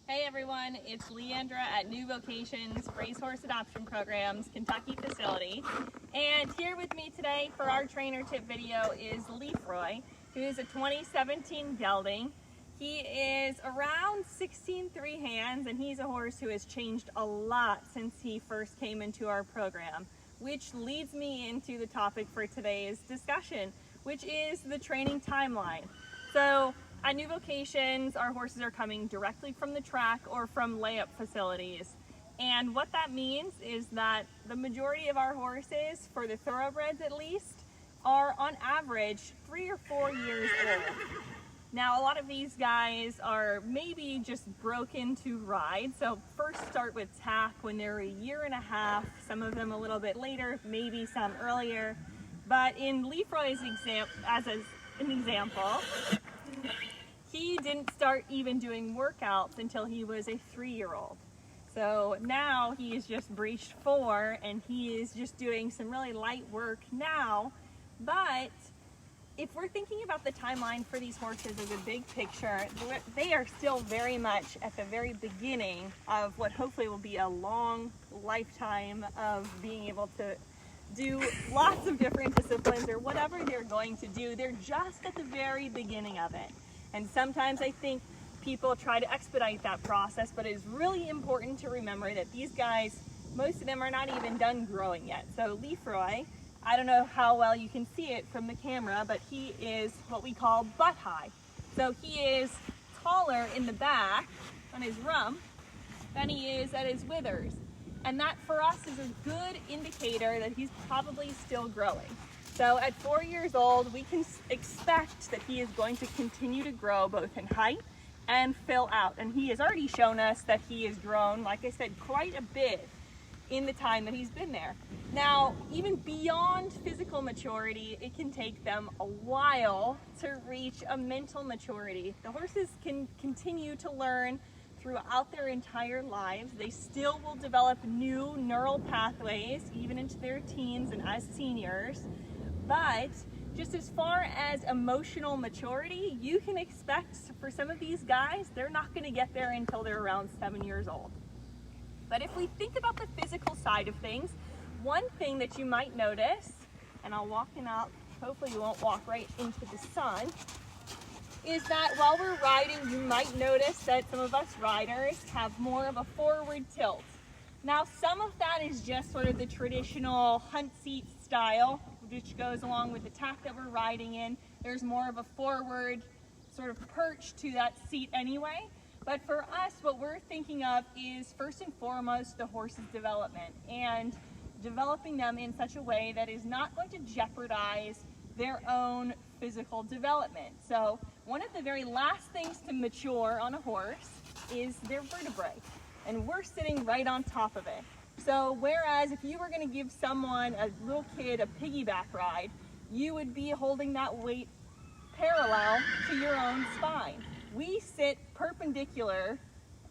Hey everyone, it's Leandra at New Vocations Racehorse Adoption Program's Kentucky facility. And here with me today for our trainer tip video is Leafroy, who is a 2017 gelding. He is around 16.3 hands, and he's a horse who has changed a lot since he first came into our program, which leads me into the topic for today's discussion, which is the training timeline. So at New Vocations, our horses are coming directly from the track or from layup facilities. And what that means is that the majority of our horses, for the thoroughbreds at least, are on average 3 or 4 years old. Now, a lot of these guys are maybe just broken to ride. So first start with tack when they're a year and a half, some of them a little bit later, maybe some earlier. But in Leafroy's example, he didn't start even doing workouts until he was a 3-year-old. So now he is just breached 4 and he is just doing some really light work now. But if we're thinking about the timeline for these horses as a big picture, they are still very much at the very beginning of what hopefully will be a long lifetime of being able to do lots of different disciplines or whatever they're going to do. They're just at the very beginning of it. And sometimes I think people try to expedite that process, but it is really important to remember that these guys, most of them are not even done growing yet. So Leafroy, I don't know how well you can see it from the camera, but he is what we call butt high. So he is taller in the back on his rump than he is at his withers. And that for us is a good indicator that he's probably still growing. So at 4 years old, we can expect that he is going to continue to grow both in height and fill out. And he has already shown us that he has grown, like I said, quite a bit in the time that he's been there. Now, even beyond physical maturity, it can take them a while to reach a mental maturity. The horses can continue to learn throughout their entire lives. They still will develop new neural pathways, even into their teens and as seniors. But just as far as emotional maturity, you can expect for some of these guys, they're not going to get there until they're around 7 years old. But if we think about the physical side of things, one thing that you might notice, and I'll walk him out, hopefully you won't walk right into the sun, is that while we're riding, you might notice that some of us riders have more of a forward tilt. Now, some of that is just sort of the traditional hunt seat style, which goes along with the tack that we're riding in. There's more of a forward sort of perch to that seat anyway. But for us, what we're thinking of is first and foremost the horse's development, and developing them in such a way that is not going to jeopardize their own physical development. So one of the very last things to mature on a horse is their vertebrae, and we're sitting right on top of it. So whereas if you were going to give someone, a little kid, a piggyback ride, you would be holding that weight parallel to your own spine. We sit perpendicular,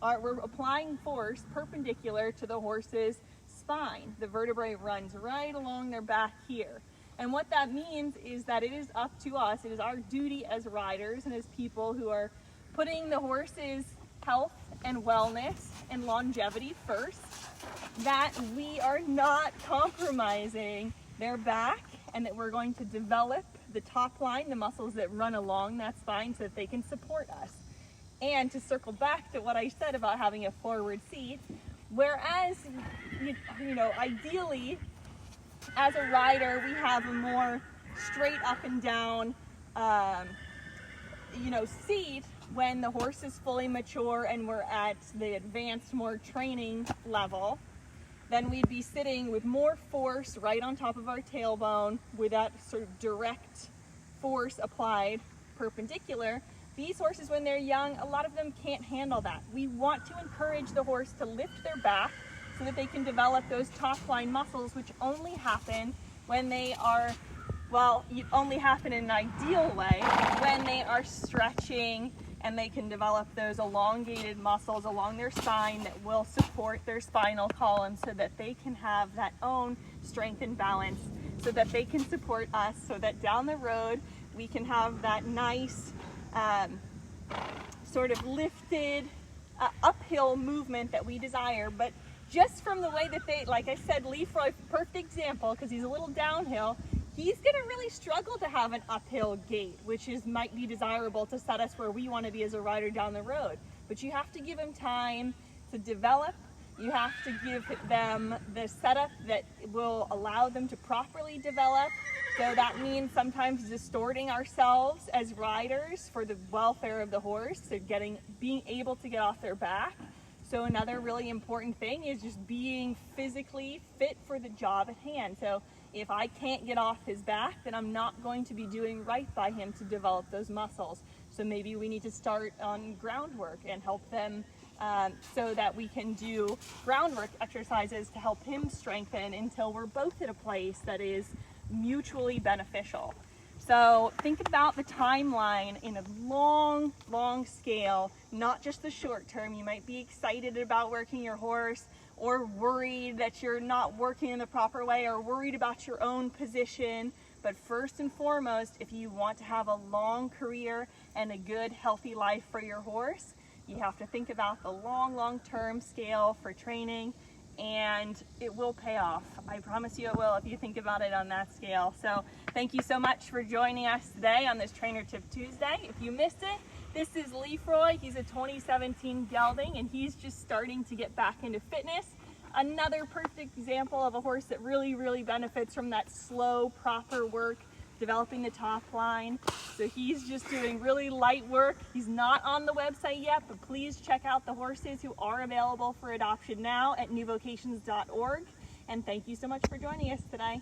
we're applying force perpendicular to the horse's spine. The vertebrae runs right along their back here. And what that means is that it is up to us, it is our duty as riders and as people who are putting the horse's health and wellness and longevity first, that we are not compromising their back, and that we're going to develop the top line, the muscles that run along that spine, so that they can support us. And to circle back to what I said about having a forward seat, whereas, you know, ideally, as a rider, we have a more straight up and down, seat when the horse is fully mature and we're at the advanced, more training level. Then we'd be sitting with more force right on top of our tailbone with that sort of direct force applied perpendicular. These horses, when they're young, a lot of them can't handle that. We want to encourage the horse to lift their back so that they can develop those top line muscles, which only happen when they are, well, only happen in an ideal way when they are stretching, and they can develop those elongated muscles along their spine that will support their spinal column so that they can have that own strength and balance, so that they can support us, so that down the road we can have that nice sort of lifted uphill movement that we desire, but just from the way that they, like I said, Leafroy, perfect example, because he's a little downhill, he's going to really struggle to have an uphill gait, which might be desirable to set us where we want to be as a rider down the road. But you have to give him time to develop. You have to give them the setup that will allow them to properly develop. So that means sometimes distorting ourselves as riders for the welfare of the horse, so being able to get off their back. So another really important thing is just being physically fit for the job at hand. So if I can't get off his back, then I'm not going to be doing right by him to develop those muscles. So maybe we need to start on groundwork and help them so that we can do groundwork exercises to help him strengthen until we're both at a place that is mutually beneficial. So think about the timeline in a long, long scale, not just the short term. You might be excited about working your horse, or worried that you're not working in the proper way, or worried about your own position. But first and foremost, if you want to have a long career and a good, healthy life for your horse, you have to think about the long, long-term scale for training, and it will pay off. I promise you it will if you think about it on that scale. So thank you so much for joining us today on this Trainer Tip Tuesday. If you missed it, this is Leafroy. He's a 2017 gelding, and he's just starting to get back into fitness. Another perfect example of a horse that really, really benefits from that slow, proper work, developing the top line. So he's just doing really light work. He's not on the website yet, but please check out the horses who are available for adoption now at newvocations.org. And thank you so much for joining us today.